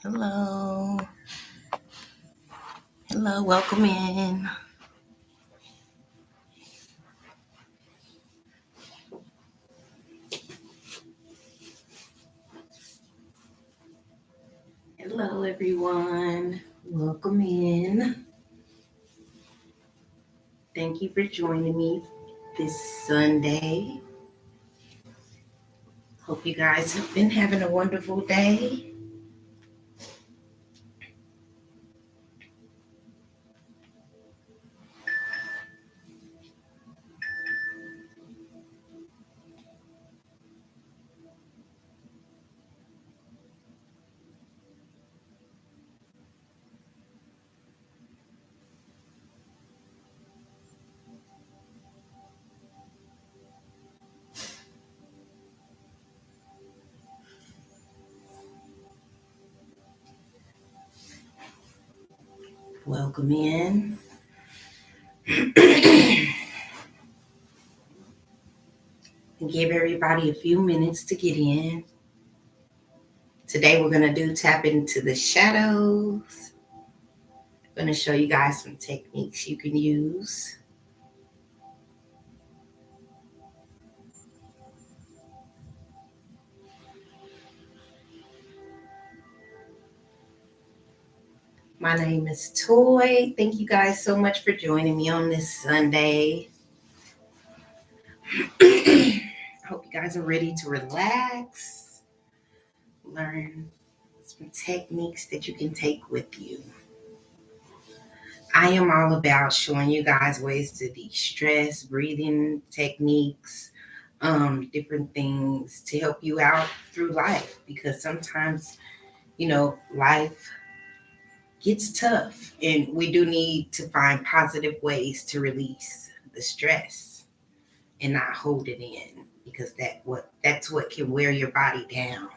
Hello. Hello, welcome in. Hello, everyone. Welcome in. Thank you for joining me this Sunday. Hope you guys have been having a wonderful day. Welcome in. And give everybody a few minutes to get in. Today we're going to do tap into the shadows. I'm going to show you guys some techniques you can use. My name is Toy. Thank you guys so much for joining me on this Sunday. I hope you guys are ready to relax, learn some techniques that you can take with you. I am all about showing you guys ways to de-stress, breathing techniques, different things to help you out through life, because sometimes, life gets tough and we do need to find positive ways to release the stress and not hold it in, because that's what can wear your body down.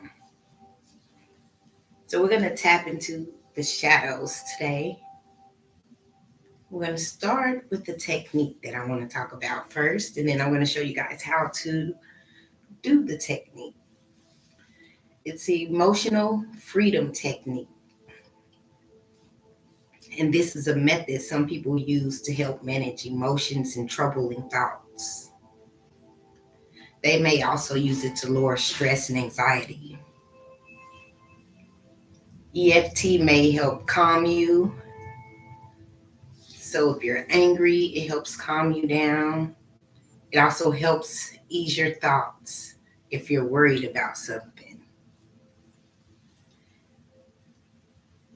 So we're going to tap into the shadows today. We're going to start with the technique that I want to talk about first, and then I'm going to show you guys how to do the technique. It's the emotional freedom technique. And this is a method some people use to help manage emotions and troubling thoughts. They may also use it to lower stress and anxiety. EFT may help calm you. So if you're angry, it helps calm you down. It also helps ease your thoughts if you're worried about something.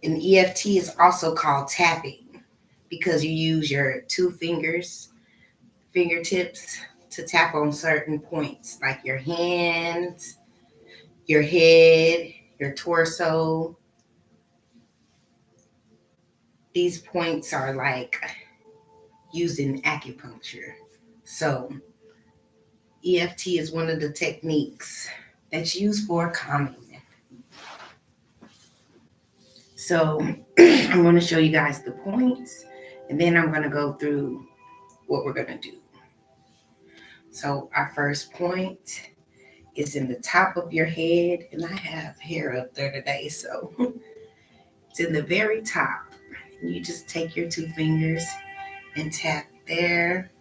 And EFT is also called tapping because you use your fingertips, to tap on certain points like your hands, your head, your torso. These points are like using acupuncture. So EFT is one of the techniques that's used for calming. So I'm going to show you guys the points, and then I'm going to go through what we're going to do. So our first point is in the top of your head, and I have hair up there today, so it's in the very top. You just take your two fingers and tap there.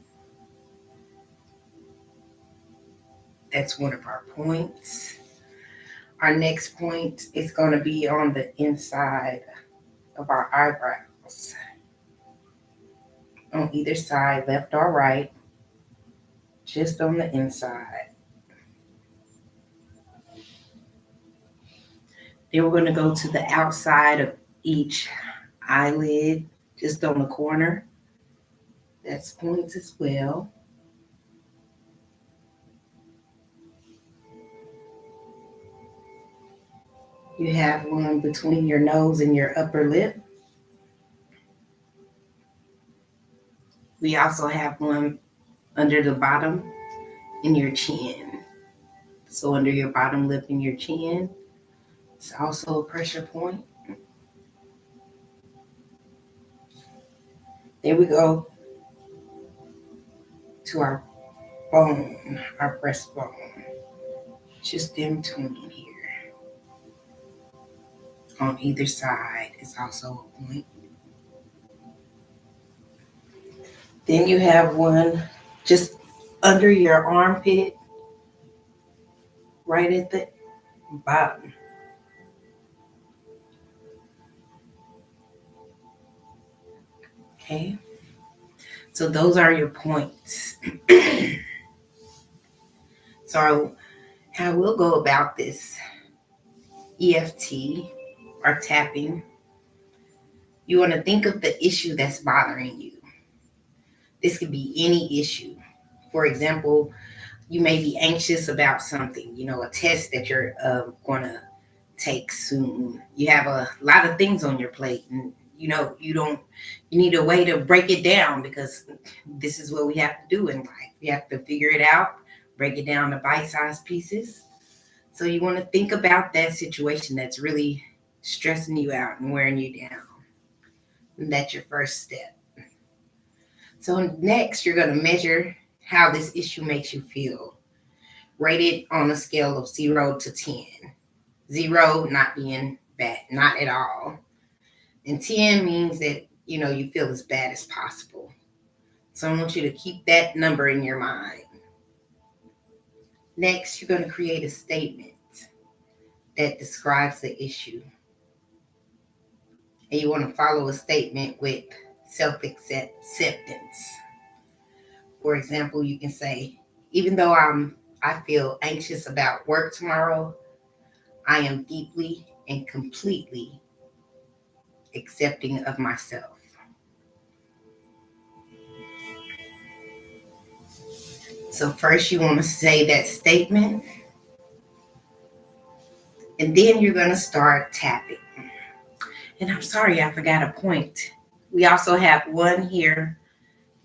That's one of our points. Our next point is going to be on the inside of our eyebrows, on either side, left or right, just on the inside. Then we're going to go to the outside of each eyelid, just on the corner. That's points as well. You have one between your nose and your upper lip. We also have one under the bottom in your chin. So under your bottom lip and your chin, it's also a pressure point. Then we go to our bone, our breastbone, just in between here. on either side is also a point. Then you have one just under your armpit, right at the bottom. Okay, so those are your points. So, how we'll go about this EFT or tapping, you want to think of the issue that's bothering you. This could be any issue. For example, you may be anxious about something, a test that you're going to take soon. You have a lot of things on your plate, and you need a way to break it down, because this is what we have to do in life. We have to figure it out, break it down to bite-sized pieces. So you want to think about that situation that's really stressing you out and wearing you down. And that's your first step. So next, you're going to measure how this issue makes you feel. Rate it on a scale of 0 to 10. 0 not being bad, not at all. And 10 means that, you feel as bad as possible. So I want you to keep that number in your mind. Next, you're going to create a statement that describes the issue. And you want to follow a statement with self-acceptance. For example, you can say, even though I feel anxious about work tomorrow, I am deeply and completely accepting of myself. So first you want to say that statement, and then you're going to start tapping. And I'm sorry, I forgot a point. We also have one here,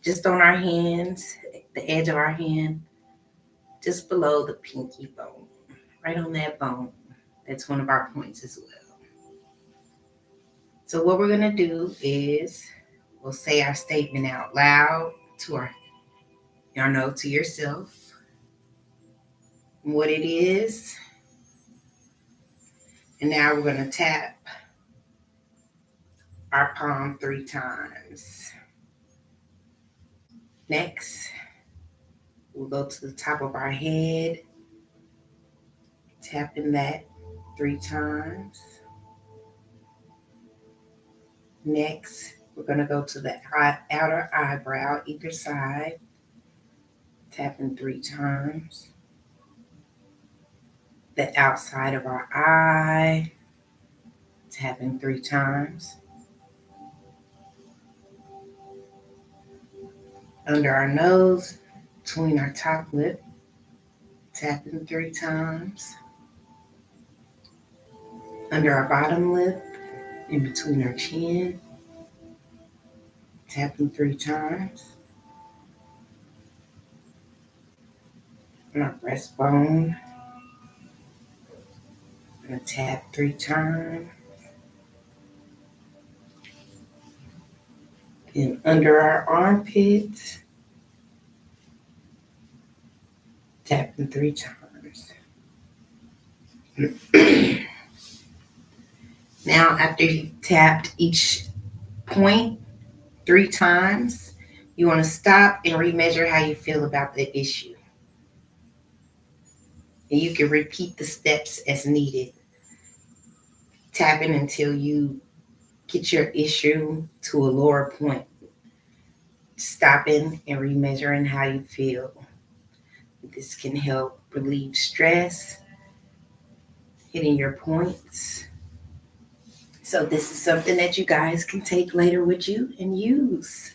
just on our hands, the edge of our hand, just below the pinky bone, right on that bone. That's one of our points as well. So what we're going to do is we'll say our statement out loud to to yourself, what it is. And now we're going to tap our palm 3 times. Next, we'll go to the top of our head, tapping that 3 times. Next, we're going to go to the outer eyebrow, either side, tapping 3 times. The outside of our eye, tapping 3 times. Under our nose, between our top lip, tapping 3 times. Under our bottom lip, in between our chin, tapping 3 times. On our breastbone, I'm going to tap 3 times. And under our armpits, tapping 3 times. Now, after you've tapped each point 3 times, you want to stop and remeasure how you feel about the issue. And you can repeat the steps as needed, tapping until you get your issue to a lower point, stopping and remeasuring how you feel. This can help relieve stress, hitting your points. So this is something that you guys can take later with you and use.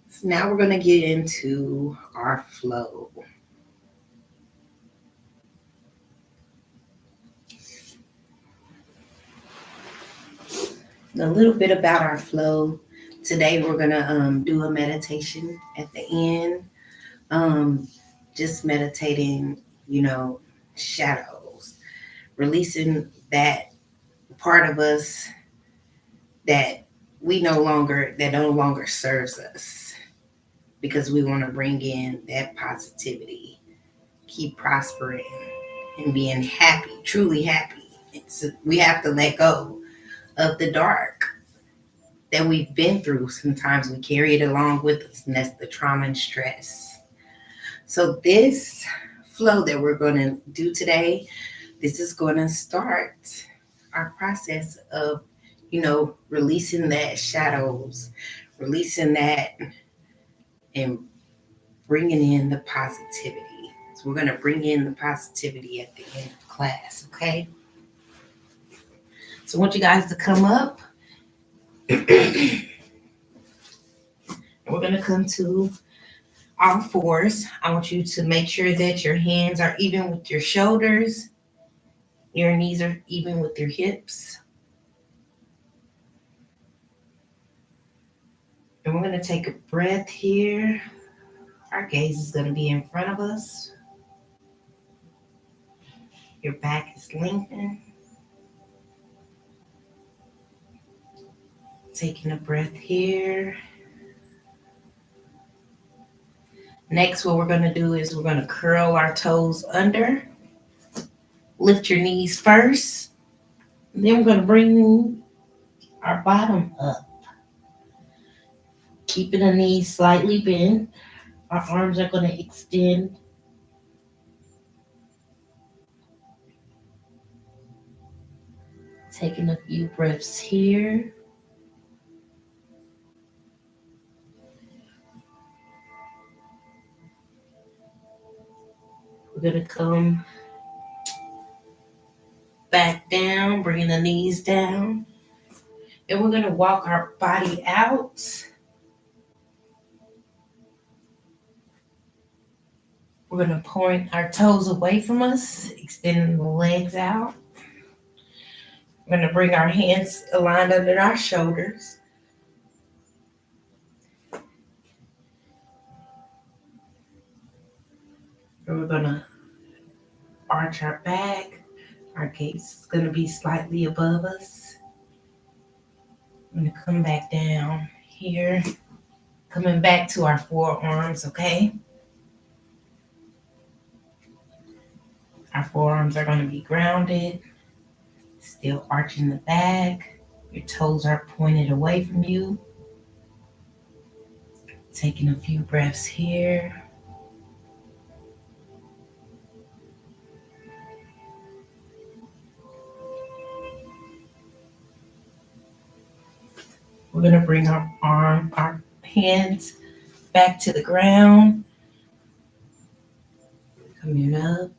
So now we're going to get into our flow. A little bit about our flow. Today we're going to do a meditation at the end. Just meditating, shadows, releasing that part of us that no longer serves us, because we want to bring in that positivity, keep prospering and being happy, truly happy. We have to let go of the dark that we've been through. Sometimes we carry it along with us, and that's the trauma and stress. So this flow that we're going to do today, this is going to start our process of, releasing that shadows, releasing that, and bringing in the positivity. So we're going to bring in the positivity at the end of class, okay? So I want you guys to come up. We're going to come to all fours. I want you to make sure that your hands are even with your shoulders. Your knees are even with your hips. And we're going to take a breath here. Our gaze is going to be in front of us. Your back is lengthened. Taking a breath here. Next, what we're going to do is we're going to curl our toes under. Lift your knees first. And then we're going to bring our bottom up. Keeping the knees slightly bent. Our arms are going to extend. Taking a few breaths here. We're going to come back down, bringing the knees down. And we're going to walk our body out. We're going to point our toes away from us, extending the legs out. We're going to bring our hands aligned under our shoulders. And we're going to arch our back. Our gaze is going to be slightly above us. I'm going to come back down here. Coming back to our forearms, okay? Our forearms are going to be grounded. Still arching the back. Your toes are pointed away from you. Taking a few breaths here. We're going to bring our hands back to the ground. Coming up.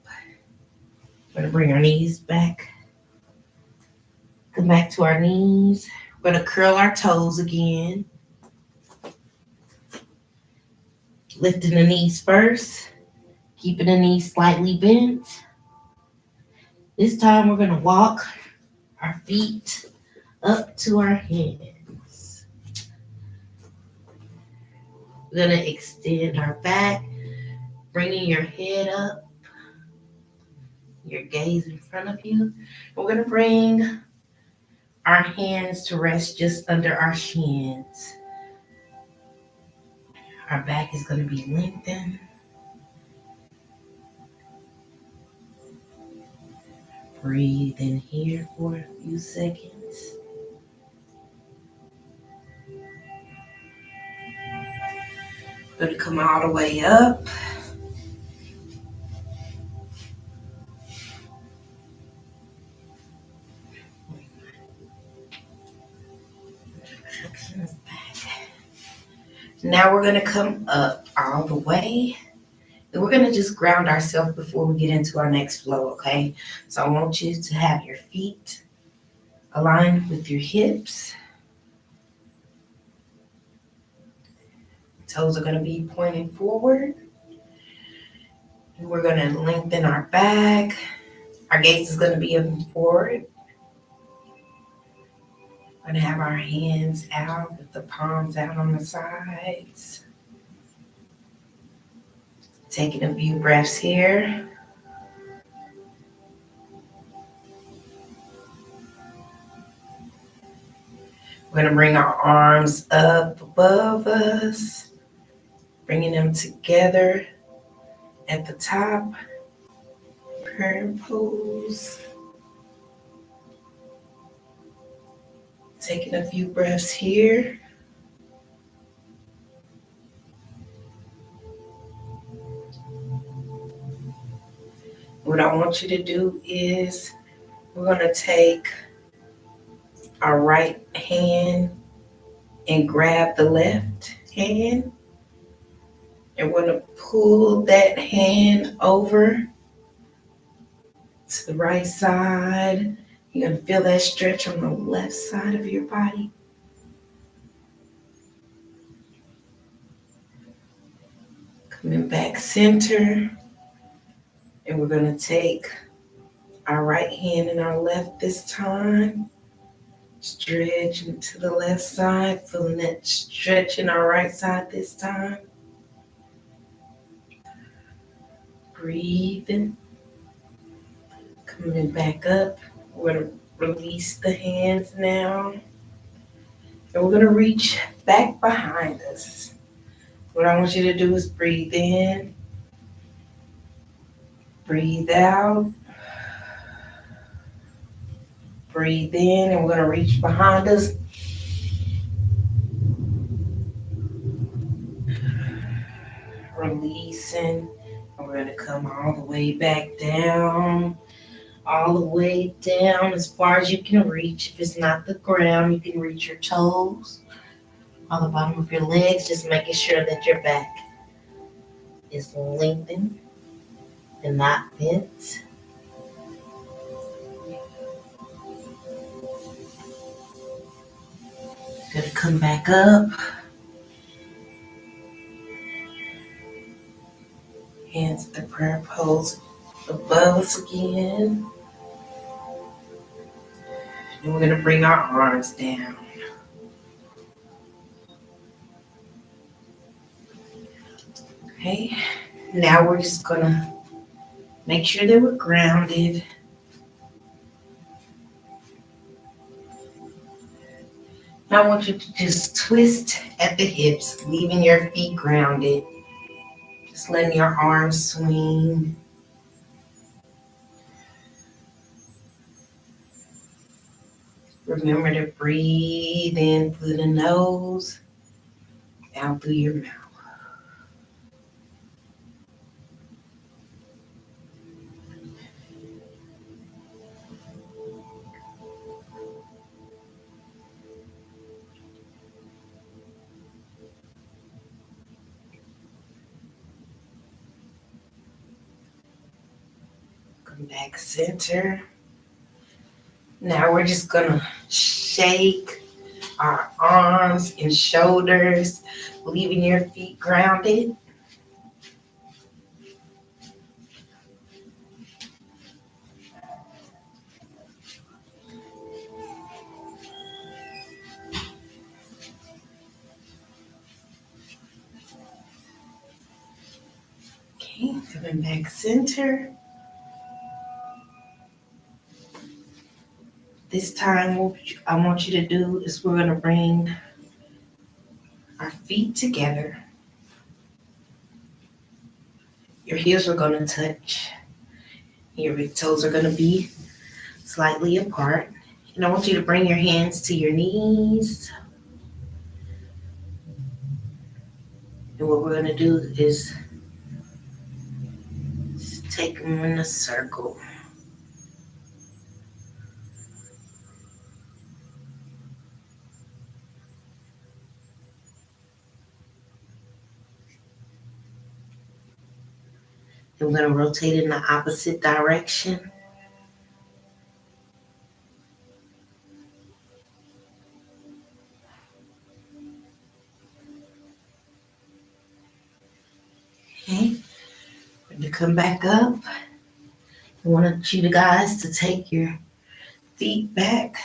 We're going to bring our knees back. Come back to our knees. We're going to curl our toes again. Lifting the knees first. Keeping the knees slightly bent. This time we're going to walk our feet up to our hands. We're going to extend our back, bringing your head up, your gaze in front of you. We're going to bring our hands to rest just under our shins. Our back is going to be lengthened. Breathe in here for a few seconds. We're going to come all the way up. Now we're going to come up all the way. And we're going to just ground ourselves before we get into our next flow, okay? So I want you to have your feet aligned with your hips. Toes are going to be pointing forward. And we're going to lengthen our back. Our gaze is going to be forward. We're going to have our hands out with the palms out on the sides. Taking a few breaths here. We're going to bring our arms up above us, bringing them together at the top. Prayer pose. Taking a few breaths here. What I want you to do is we're going to take our right hand and grab the left hand. And we're going to pull that hand over to the right side. You're going to feel that stretch on the left side of your body. Coming back center. And we're going to take our right hand and our left this time. Stretch into the left side. Feeling that stretch in our right side this time. Breathing. Coming back up. We're going to release the hands now. And we're going to reach back behind us. What I want you to do is breathe in. Breathe out. Breathe in, and we're going to reach behind us. Releasing. And we're going to come all the way back down. All the way down as far as you can reach. If it's not the ground, you can reach your toes on the bottom of your legs, just making sure that your back is lengthened and not bent. Good, come back up. Hands at the prayer pose above us again. And we're going to bring our arms down. Okay, now we're just going to make sure that we're grounded. Now I want you to just twist at the hips, leaving your feet grounded. Just letting your arms swing. Remember to breathe in through the nose, out through your mouth. Come back center. Now we're just gonna shake our arms and shoulders, leaving your feet grounded. Okay, coming back center. This time, what I want you to do is we're gonna bring our feet together. Your heels are gonna touch. Your big toes are gonna be slightly apart. And I want you to bring your hands to your knees. And what we're gonna do is just take them in a circle. And we're gonna rotate in the opposite direction. Okay, when you come back up, I want you guys to take your feet back,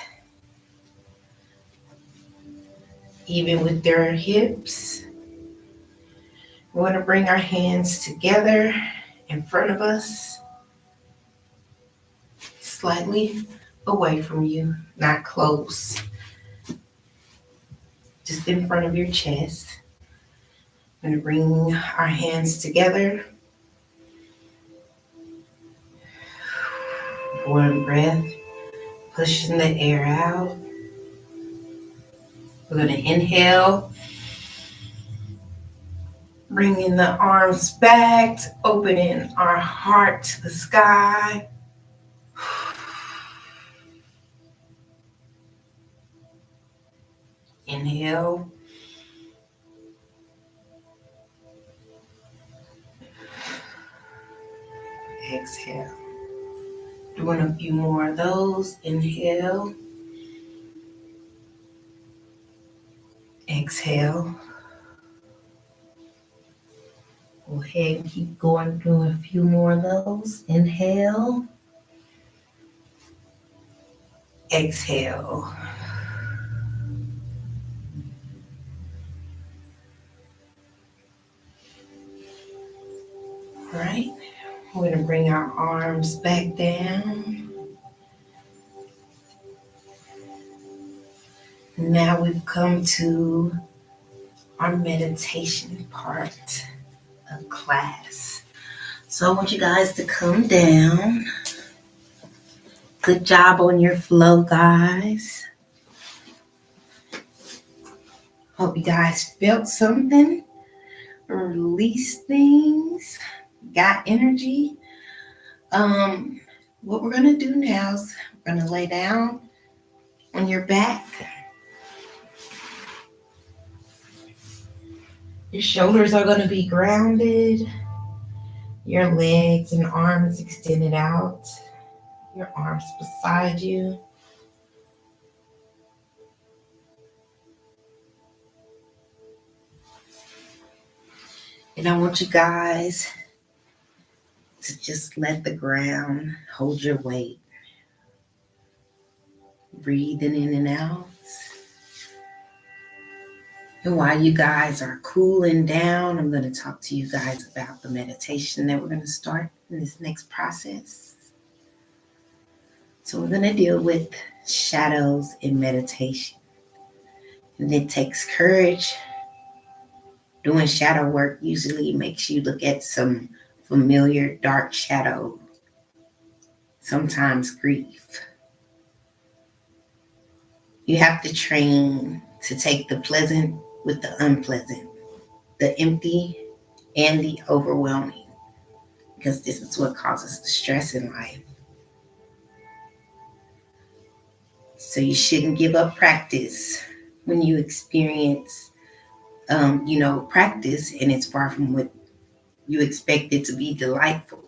even with their hips. We want to bring our hands together in front of us, slightly away from you, not close, just in front of your chest. I'm going to bring our hands together. One breath, pushing the air out. We're going to inhale, bringing the arms back, opening our heart to the sky. Inhale. Exhale. Doing a few more of those. Inhale. Exhale. Go ahead and keep going, doing a few more of those. Inhale. Exhale. All right. We're going to bring our arms back down. Now we've come to our meditation part of class. So I want you guys to come down. Good job on your flow, guys. Hope you guys felt something, released things, got energy. What we're going to do now is we're going to lay down on your back. Your shoulders are going to be grounded. Your legs and arms extended out. Your arms beside you. And I want you guys to just let the ground hold your weight. Breathing in and out. And while you guys are cooling down, I'm going to talk to you guys about the meditation that we're going to start in this next process. So we're going to deal with shadows in meditation. And it takes courage. Doing shadow work usually makes you look at some familiar dark shadow, sometimes grief. You have to train to take the pleasant with the unpleasant, the empty and the overwhelming, because this is what causes the stress in life. So you shouldn't give up practice when you experience, practice and it's far from what you expect it to be delightful.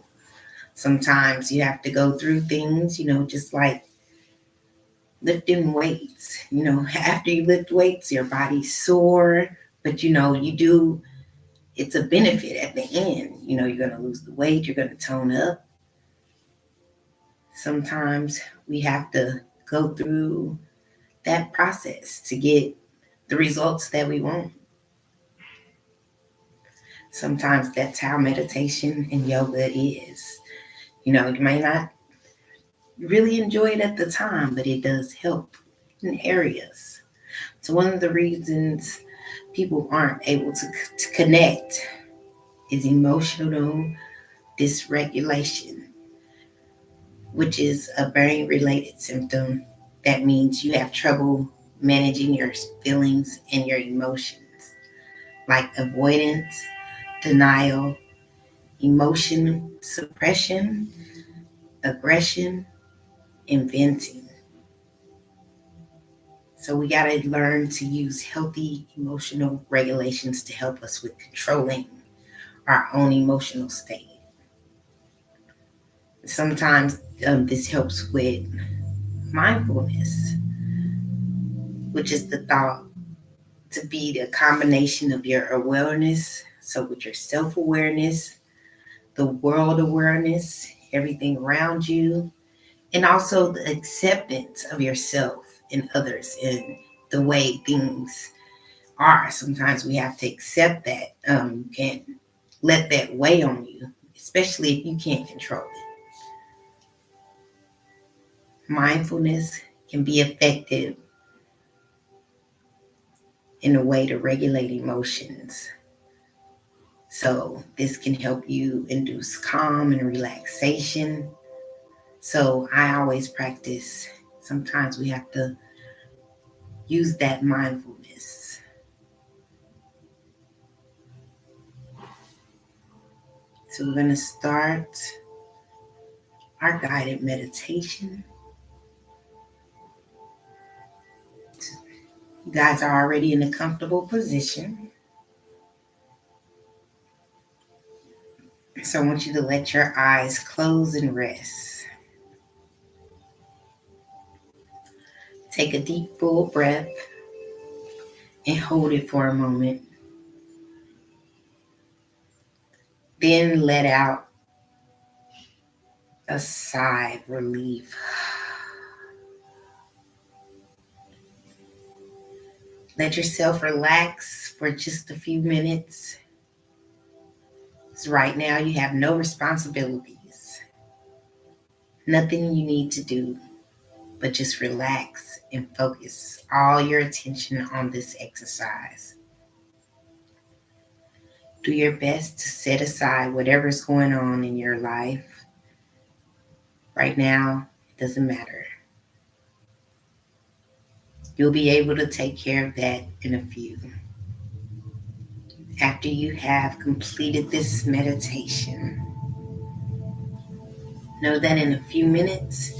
Sometimes you have to go through things, just like lifting weights. After you lift weights, your body's sore, but it's a benefit at the end. You're going to lose the weight, you're going to tone up. Sometimes we have to go through that process to get the results that we want. Sometimes that's how meditation and yoga is. You may not really enjoy it at the time, but it does help in areas. So one of the reasons people aren't able to connect is emotional dysregulation, which is a brain-related symptom. That means you have trouble managing your feelings and your emotions, like avoidance, denial, emotion suppression, aggression, and venting. So we got to learn to use healthy emotional regulations to help us with controlling our own emotional state. Sometimes this helps with mindfulness, which is the thought to be the combination of your awareness. So with your self-awareness, the world awareness, everything around you, and also the acceptance of yourself and others and the way things are. Sometimes we have to accept that. You can't let that weigh on you, especially if you can't control it. Mindfulness can be effective in a way to regulate emotions. So this can help you induce calm and relaxation. So I always practice. Sometimes we have to use that mindfulness. So we're going to start our guided meditation. You guys are already in a comfortable position. So I want you to let your eyes close and rest. Take a deep, full breath and hold it for a moment. Then let out a sigh of relief. Let yourself relax for just a few minutes. So right now you have no responsibilities, nothing you need to do, but just relax and focus all your attention on this exercise. Do your best to set aside whatever's going on in your life. Right now, it doesn't matter. You'll be able to take care of that in a few. After you have completed this meditation, know that in a few minutes,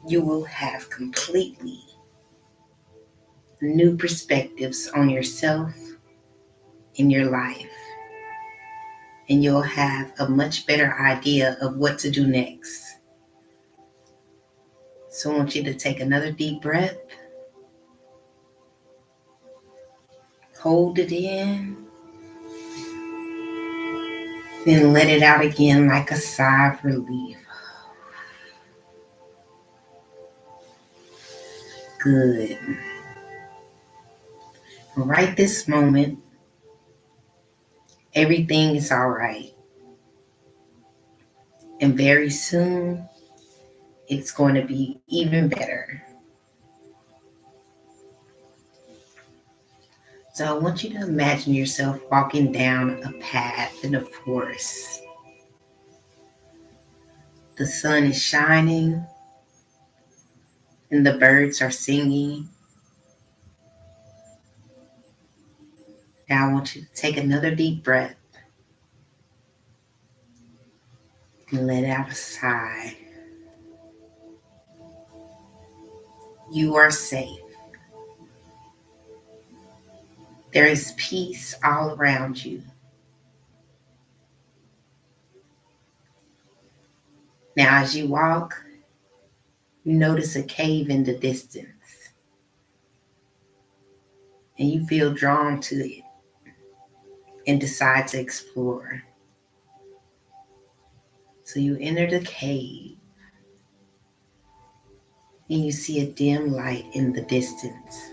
you will have completely new perspectives on yourself and your life. And you'll have a much better idea of what to do next. So I want you to take another deep breath. Hold it in. Then let it out again like a sigh of relief. Good. Right this moment, everything is all right. And very soon, it's going to be even better. So I want you to imagine yourself walking down a path in the forest. The sun is shining and the birds are singing. Now I want you to take another deep breath and let out a sigh. You are safe. There is peace all around you. Now as you walk, you notice a cave in the distance and you feel drawn to it and decide to explore. So you enter the cave and you see a dim light in the distance.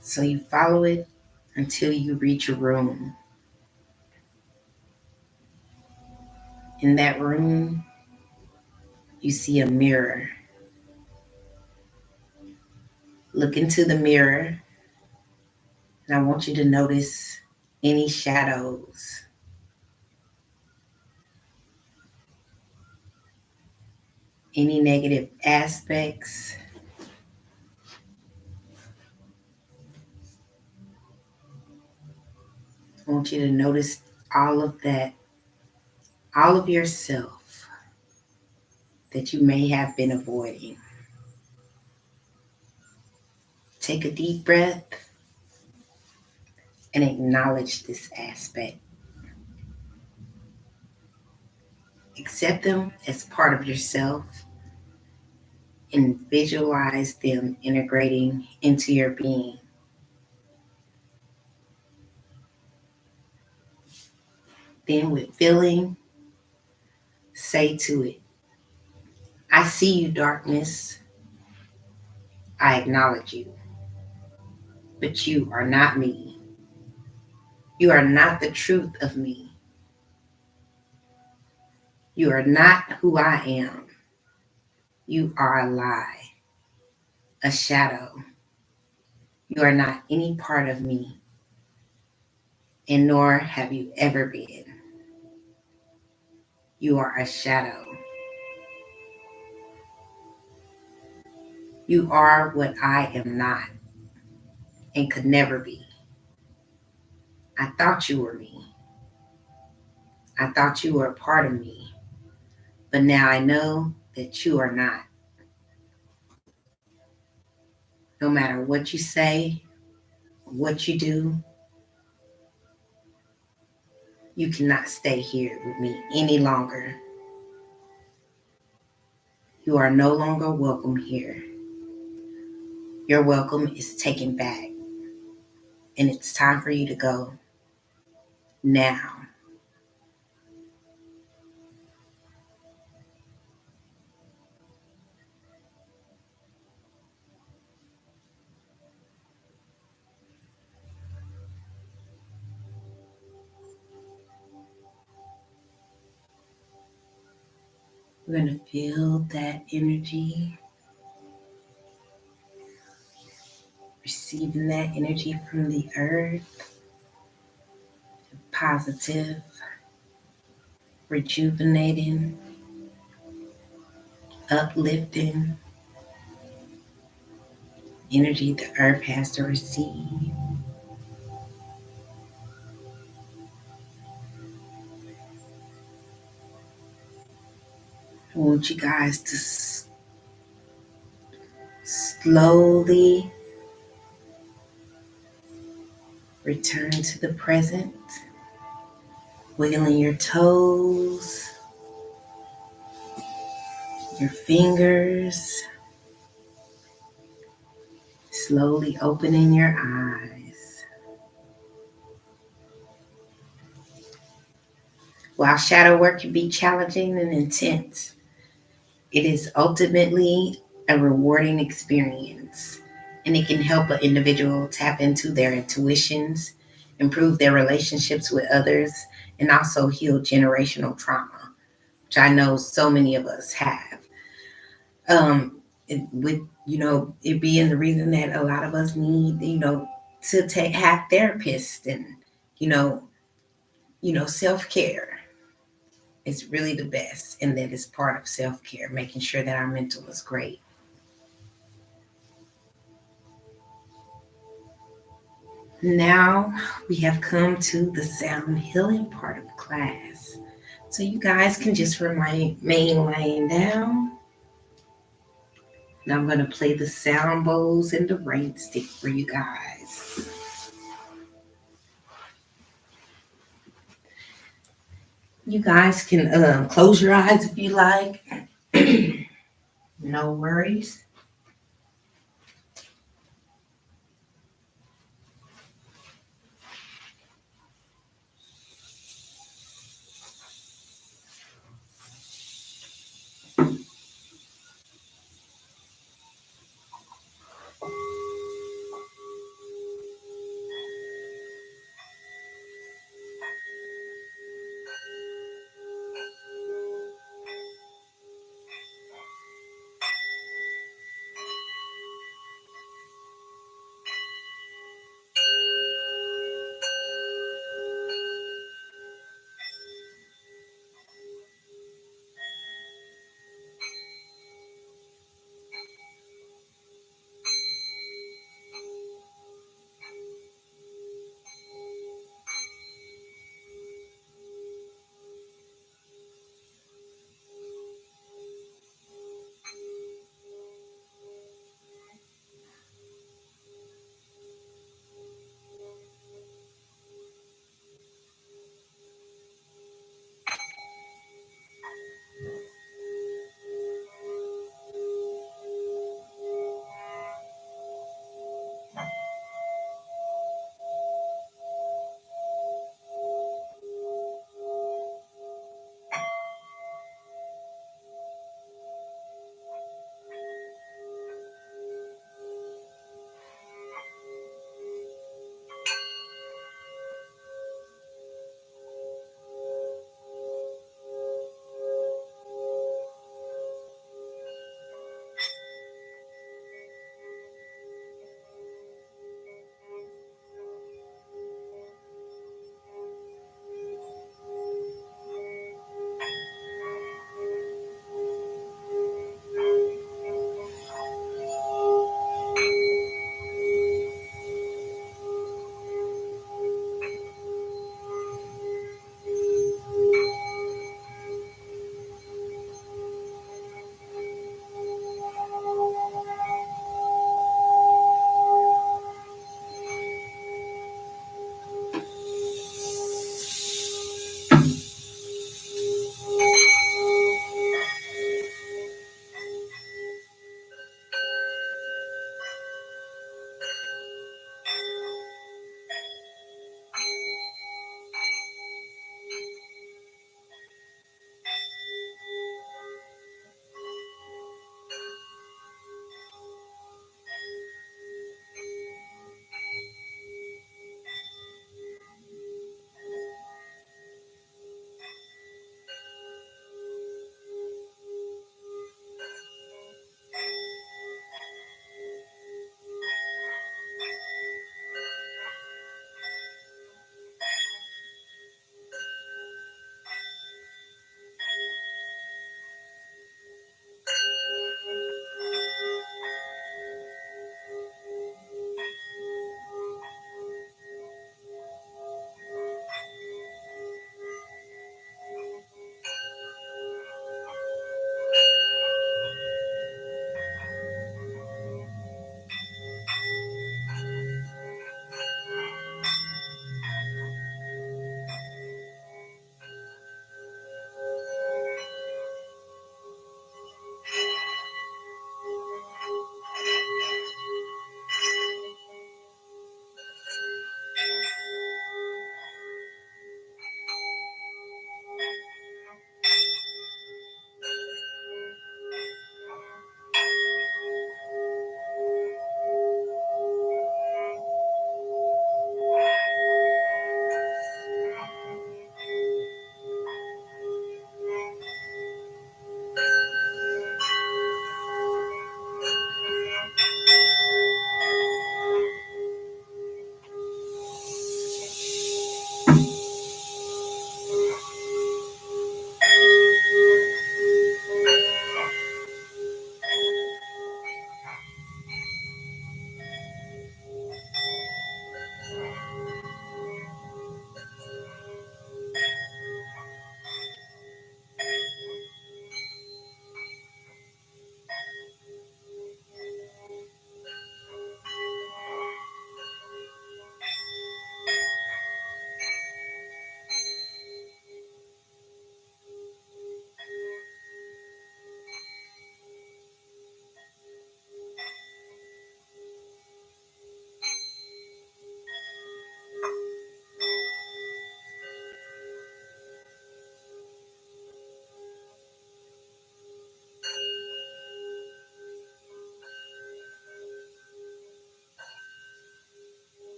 So you follow it until you reach a room. In that room, you see a mirror. Look into the mirror, and I want you to notice any shadows, any negative aspects. I want you to notice all of that, all of yourself that you may have been avoiding. Take a deep breath and acknowledge this aspect. Accept them as part of yourself and visualize them integrating into your being. Then with feeling, say to it, I see you, darkness. I acknowledge you. But you are not me. You are not the truth of me. You are not who I am. You are a lie, a shadow. You are not any part of me, and nor have you ever been. You are a shadow. You are what I am not and could never be. I thought you were me. I thought you were a part of me. But now I know that you are not. No matter what you say, what you do, you cannot stay here with me any longer. You are no longer welcome here. Your welcome is taken back, and it's time for you to go now. We're going to feel that energy, receiving that energy from the earth, positive, rejuvenating, uplifting energy the earth has to receive. I want you guys to slowly return to the present, wiggling your toes, your fingers, slowly opening your eyes. While shadow work can be challenging and intense, it is ultimately a rewarding experience, and it can help an individual tap into their intuitions, improve their relationships with others, and also heal generational trauma, which I know so many of us have. With it being the reason that a lot of us need to have therapists and you know self care is really the best, and that is part of self care, making sure that our mental is great. Now we have come to the sound healing part of class. So you guys can just remain laying down. Now I'm going to play the sound bowls and the rain stick for you guys. You guys can close your eyes if you like. No worries.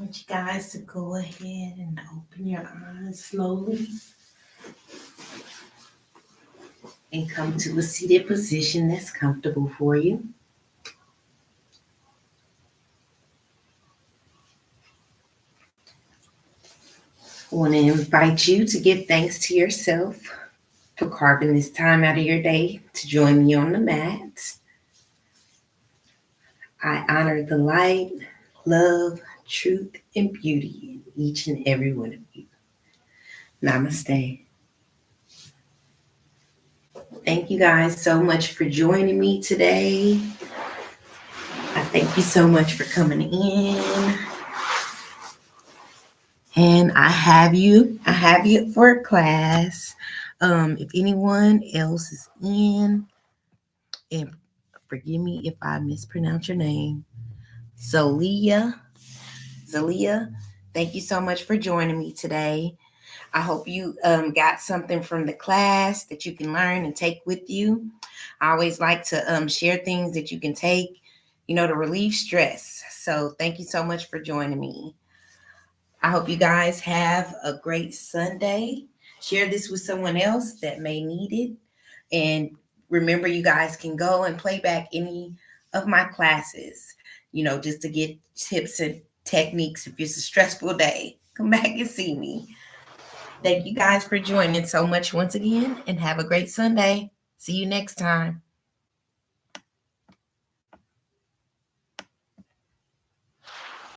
want you guys to go ahead and open your eyes slowly and come to a seated position that's comfortable for you. I want to invite you to give thanks to yourself for carving this time out of your day to join me on the mat. I honor the light, love, truth, and beauty in each and every one of you. Namaste. Thank you guys so much for joining me today. I thank you so much for coming in. And I have you for class. If anyone else is in, and forgive me if I mispronounce your name, Zalia, thank you so much for joining me today. I hope you got something from the class that you can learn and take with you. I always like to share things that you can take, to relieve stress. So thank you so much for joining me. I hope you guys have a great Sunday. Share this with someone else that may need it. And remember, you guys can go and play back any of my classes, just to get tips and techniques if it's a stressful day. Come back and see me. Thank you guys for joining so much once again, and have a great Sunday. See you next time.